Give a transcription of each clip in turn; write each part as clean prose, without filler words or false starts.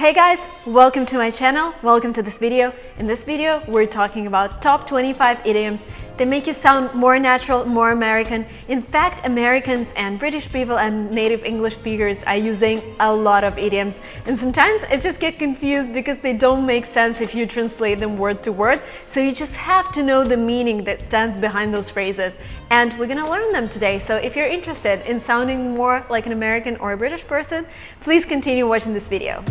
Hey guys, welcome to my channel, welcome to this video. In this video, we're talking about top 25 idioms that make you sound more natural, more American. In fact, Americans and British people and native English speakers are using a lot of idioms. And sometimes I just get confused because they don't make sense if you translate them word to word. So you just have to know the meaning that stands behind those phrases. And we're gonna learn them today. So if you're interested in sounding more like an American or a British person, please continue watching this video.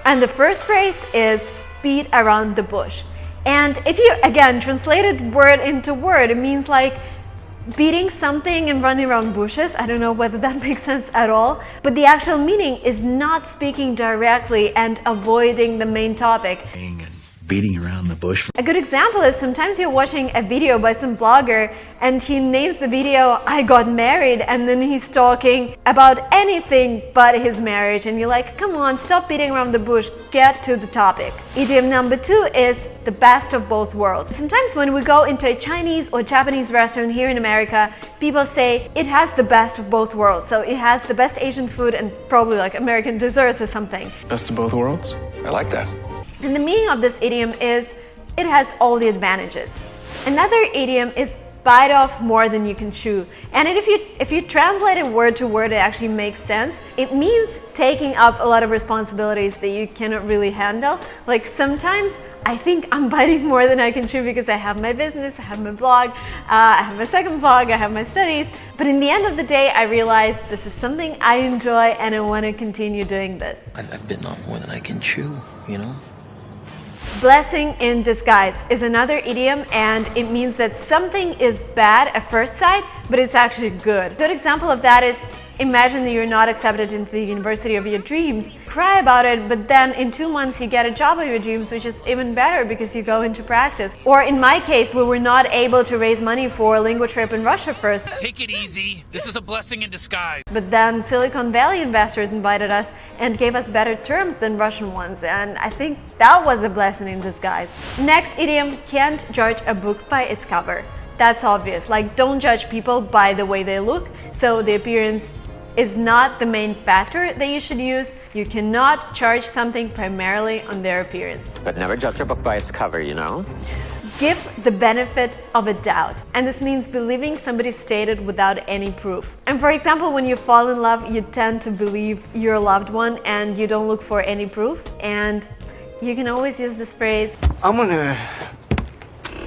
And the first phrase is beat around the bush. And if you, again, translate it word into word, it means like beating something and running around bushes. I don't know whether that makes sense at all. But the actual meaning is not speaking directly and avoiding the main topic. Beating around the bush. A good example is sometimes you're watching a video by some blogger and he names the video "I got married," and then he's talking about anything but his marriage, and you're like, come on, stop beating around the bush, get to the topic. Idiom number 2 is the best of both worlds. Sometimes when we go into a Chinese or Japanese restaurant here in America, people say it has the best of both worlds. So it has the best Asian food and probably like American desserts or something. Best of both worlds? I like that. And the meaning of this idiom is it has all the advantages. Another idiom is bite off more than you can chew. And if you translate it word to word, it actually makes sense. It means taking up a lot of responsibilities that you cannot really handle. Like sometimes I think I'm biting more than I can chew because I have my business, I have my blog, I have my second blog, I have my studies. But in the end of the day, I realize this is something I enjoy and I want to continue doing this. I've bitten off more than I can chew, you know? Blessing in disguise is another idiom, and it means that something is bad at first sight, but it's actually good. A good example of that is imagine that you're not accepted into the university of your dreams. Cry about it, but then in 2 months you get a job of your dreams, which is even better because you go into practice. Or in my case, we were not able to raise money for a lingua trip in Russia first. Take it easy. This is a blessing in disguise. But then Silicon Valley investors invited us and gave us better terms than Russian ones, and I think that was a blessing in disguise. Next idiom, can't judge a book by its cover. That's obvious, like don't judge people by the way they look, so the appearance is not the main factor that you should use. You cannot judge something primarily on their appearance. But never judge a book by its cover, you know? Give the benefit of a doubt. And this means believing somebody stated without any proof. And for example, when you fall in love, you tend to believe your loved one and you don't look for any proof. And you can always use this phrase, I'm gonna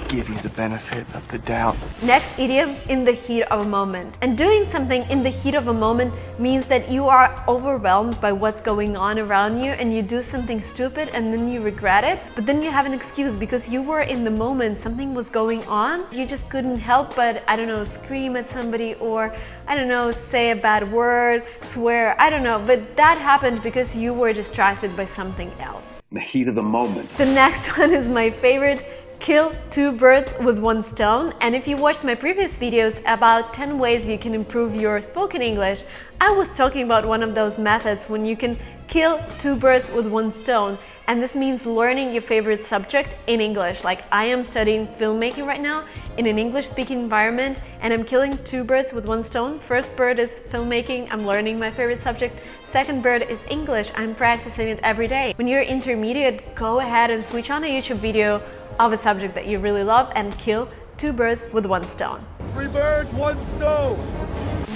give you the benefit of the doubt. Next idiom, in the heat of a moment. And doing something in the heat of a moment means that you are overwhelmed by what's going on around you and you do something stupid and then you regret it, but then you have an excuse because you were in the moment, something was going on, you just couldn't help but, I don't know, scream at somebody or, I don't know, say a bad word, swear, I don't know, but that happened because you were distracted by something else. The heat of the moment. The next one is my favorite. Kill 2 birds with 1 stone. And if you watched my previous videos about 10 ways you can improve your spoken English, I was talking about one of those methods when you can kill 2 birds with 1 stone. And this means learning your favorite subject in English. Like I am studying filmmaking right now in an English-speaking environment and I'm killing 2 birds with 1 stone. First bird is filmmaking, I'm learning my favorite subject. Second bird is English, I'm practicing it every day. When you're intermediate, go ahead and switch on a YouTube video of a subject that you really love and kill 2 birds with 1 stone. 3 birds, 1 stone.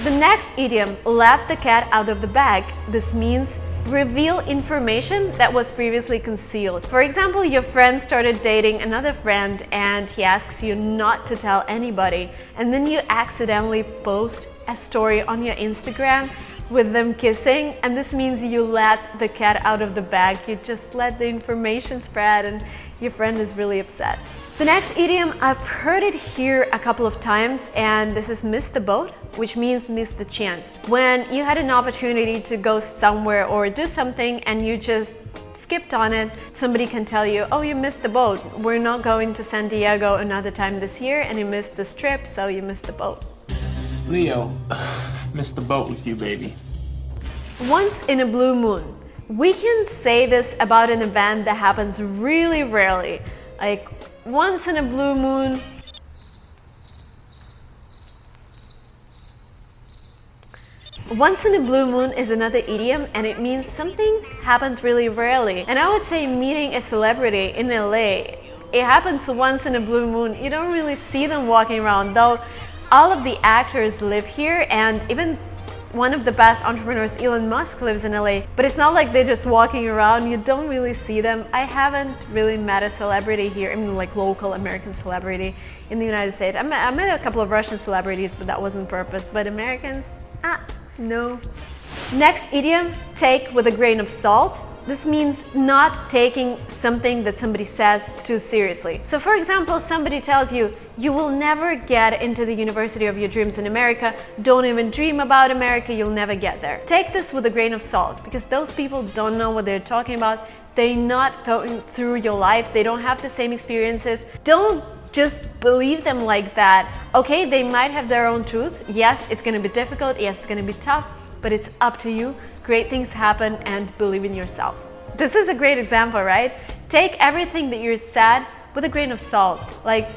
The next idiom, let the cat out of the bag. This means reveal information that was previously concealed. For example, your friend started dating another friend and he asks you not to tell anybody, and then you accidentally post a story on your Instagram with them kissing, and this means you let the cat out of the bag. You just let the information spread and your friend is really upset. The next idiom, I've heard it here a couple of times, and this is miss the boat, which means miss the chance. When you had an opportunity to go somewhere or do something and you just skipped on it, somebody can tell you, oh, you missed the boat. We're not going to San Diego another time this year and you missed this trip, so you missed the boat. Leo, missed the boat with you, baby. Once in a blue moon. We can say this about an event that happens really rarely. Like once in a blue moon, Once in a blue moon is another idiom, and it means something happens really rarely. And I would say meeting a celebrity in LA, it happens once in a blue moon. You don't really see them walking around, though all of the actors live here, and even one of the best entrepreneurs, Elon Musk, lives in LA. But it's not like they're just walking around. You don't really see them. I haven't really met a celebrity here, I mean like local American celebrity in the United States. I met a couple of Russian celebrities, but that wasn't purpose. But Americans, no. Next idiom, take with a grain of salt. This means not taking something that somebody says too seriously. So for example, somebody tells you, you will never get into the university of your dreams in America, don't even dream about America, you'll never get there. Take this with a grain of salt, because those people don't know what they're talking about. They're not going through your life, they don't have the same experiences. Don't just believe them like that. Okay, they might have their own truth. Yes, it's gonna be difficult, yes, it's gonna be tough, but it's up to you. Great things happen, and believe in yourself. This is a great example, right? Take everything that you're sad with a grain of salt. Like,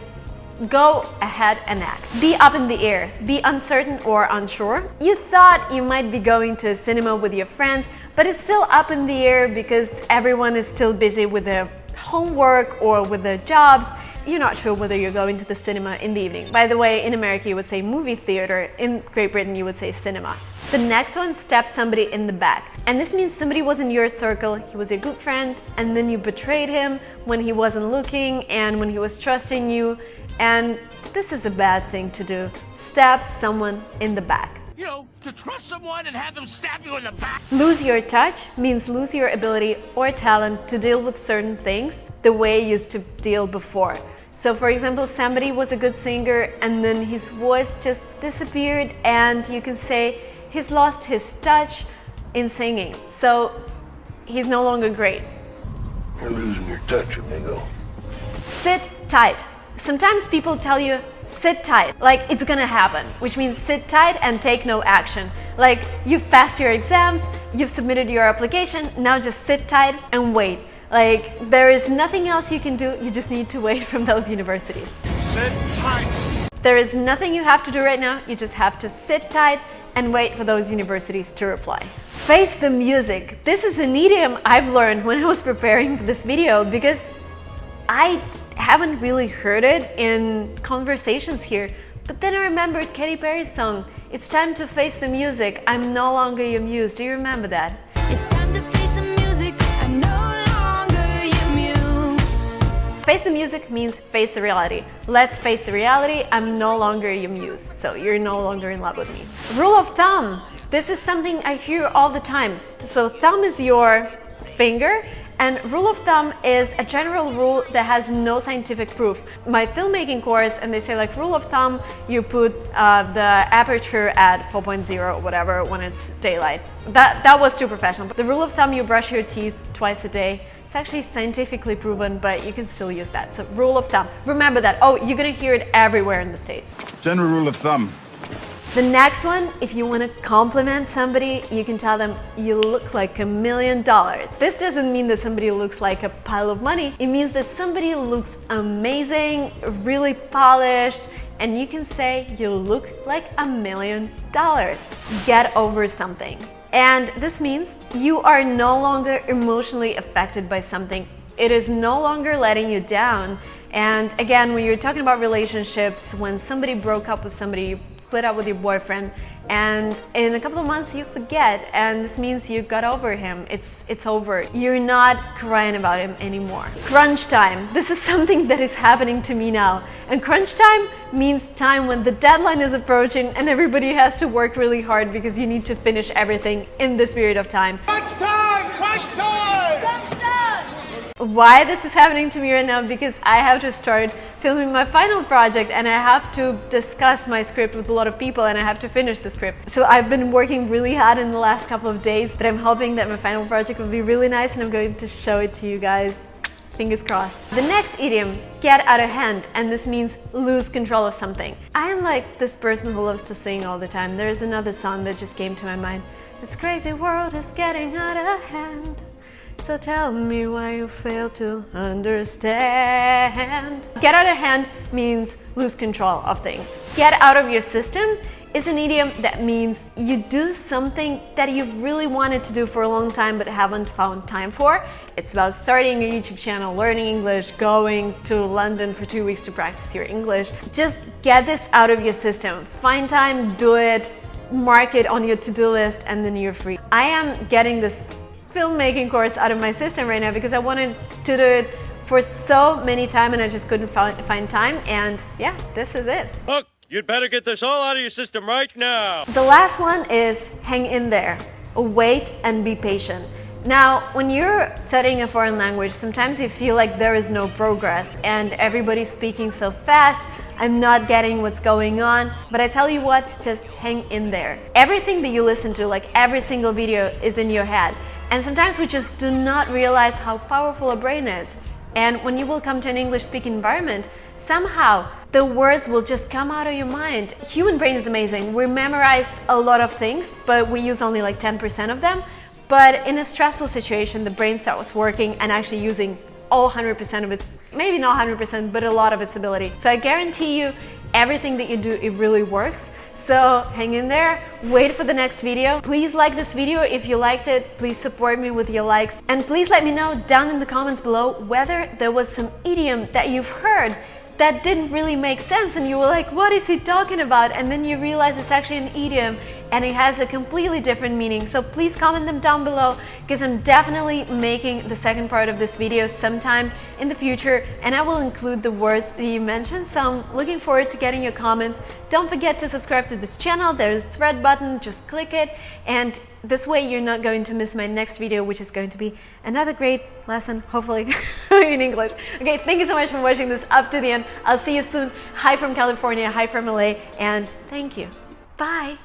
go ahead and act. Be up in the air, be uncertain or unsure. You thought you might be going to a cinema with your friends, but it's still up in the air because everyone is still busy with their homework or with their jobs. You're not sure whether you're going to the cinema in the evening. By the way, in America you would say movie theater, in Great Britain you would say cinema. The next one, stab somebody in the back. And this means somebody was in your circle, he was your good friend, and then you betrayed him when he wasn't looking and when he was trusting you. And this is a bad thing to do. Stab someone in the back. You know, to trust someone and have them stab you in the back. Lose your touch means lose your ability or talent to deal with certain things the way you used to deal before. So for example, somebody was a good singer and then his voice just disappeared, and you can say he's lost his touch in singing. So he's no longer great. You're losing your touch, amigo. Sit tight. Sometimes people tell you, sit tight, like it's gonna happen, which means sit tight and take no action. Like, you've passed your exams, you've submitted your application, now just sit tight and wait. Like, there is nothing else you can do, you just need to wait from those universities. Sit tight. There is nothing you have to do right now, you just have to sit tight and wait for those universities to reply. Face the music. This is an idiom I've learned when I was preparing for this video, because I haven't really heard it in conversations here. But then I remembered Katy Perry's song, "It's time to face the music, I'm no longer your muse." Do you remember that? It's time to face the music, I'm no longer your muse. Face the music means face the reality. Let's face the reality, I'm no longer your muse. So you're no longer in love with me. Rule of thumb. This is something I hear all the time. So thumb is your finger, and rule of thumb is a general rule that has no scientific proof. My filmmaking course, and they say like rule of thumb, you put the aperture at 4.0 or whatever when it's daylight. That was too professional. But the rule of thumb, you brush your teeth twice a day. It's actually scientifically proven, but you can still use that. So rule of thumb, remember that. Oh, you're gonna hear it everywhere in the States. General rule of thumb. The next one, if you want to compliment somebody, you can tell them, you look like $1 million. This doesn't mean that somebody looks like a pile of money. It means that somebody looks amazing, really polished, and you can say, you look like $1 million. Get over something. And this means you are no longer emotionally affected by something. It is no longer letting you down. And again, when you're talking about relationships, when somebody broke up with somebody, you split up with your boyfriend, and in a couple of months you forget, and this means you got over him. It's over. You're not crying about him anymore. Crunch time. This is something that is happening to me now. And crunch time means time when the deadline is approaching and everybody has to work really hard because you need to finish everything in this period of time. Crunch time! Crunch time! Why this is happening to me right now? Because I have to start filming my final project, and I have to discuss my script with a lot of people, and I have to finish the script. So I've been working really hard in the last couple of days, but I'm hoping that my final project will be really nice, and I'm going to show it to you guys. Fingers crossed. The next idiom, get out of hand, and this means lose control of something. I am like this person who loves to sing all the time. There is another song that just came to my mind. This crazy world is getting out of hand. So tell me why you fail to understand. Get out of hand means lose control of things. Get out of your system is an idiom that means you do something that you really wanted to do for a long time but haven't found time for. It's about starting a YouTube channel, learning English, going to London for 2 weeks to practice your English. Just get this out of your system. Find time, do it, mark it on your to-do list, and then you're free. I am getting this filmmaking course out of my system right now because I wanted to do it for so many times and I just couldn't find time, and yeah, this is it. Look, you'd better get this all out of your system right now. The last one is hang in there. Wait and be patient. Now, when you're studying a foreign language, sometimes you feel like there is no progress and everybody's speaking so fast, I'm not getting what's going on. But I tell you what, just hang in there. Everything that you listen to, like every single video, is in your head. And sometimes we just do not realize how powerful a brain is. And when you will come to an English-speaking environment, somehow the words will just come out of your mind. Human brain is amazing. We memorize a lot of things, but we use only like 10% of them. But in a stressful situation, the brain starts working and actually using all 100% of its, maybe not 100%, but a lot of its ability. So I guarantee you, everything that you do, it really works. So hang in there, wait for the next video. Please like this video if you liked it. Please support me with your likes. And please let me know down in the comments below whether there was some idiom that you've heard that didn't really make sense and you were like, what is he talking about? And then you realize it's actually an idiom and it has a completely different meaning. So please comment them down below because I'm definitely making the second part of this video sometime in the future and I will include the words that you mentioned. So I'm looking forward to getting your comments. Don't forget to subscribe to this channel. There's a thread button, just click it, and this way you're not going to miss my next video, which is going to be another great lesson, hopefully, in English. Okay, thank you so much for watching this up to the end. I'll see you soon. Hi from California, hi from LA, and thank you. Bye.